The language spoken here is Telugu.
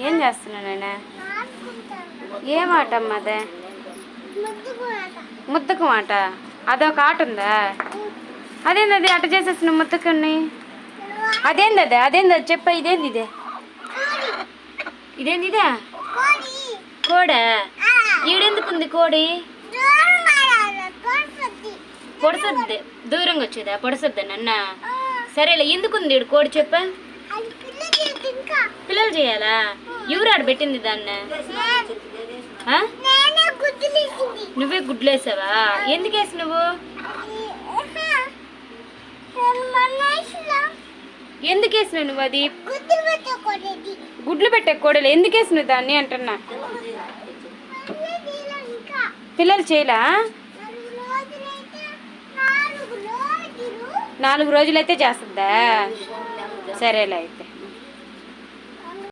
ఏం చేస్తున్నావు నాయనా? ఏం ఆట అమ్మా అదే? ముద్దకు మాట. అదొక ఆట ఉందా? అదేంది అది అట చేసేసిన ముద్దకుని? అదేంది అదే? అదేంది అది చెప్ప. ఇదేంది ఇదే? ఇదేంది ఇదే? కోడా? ఈడెందుకుంది కోడి? పొడసద్ది. దూరంగా వచ్చేదా? పొడసద్దా నన్న? సరేలే, ఎందుకుంది ఈడు కోడి చెప్ప. పిల్లలు చేయాలా? ఎవరు ఆడ పెట్టింది దాన్ని? నువ్వే గుడ్లేసావా? ఎందుకు వేసి నువ్వు? ఎందుకు వేసినావు నువ్వు అది? గుడ్లు పెట్టే కోడలు ఎందుకు వేసినావు దాన్ని అంటున్నా. పిల్లలు చేయలా? 4 రోజులైతే చేస్తుందా? సరేలే అయితే.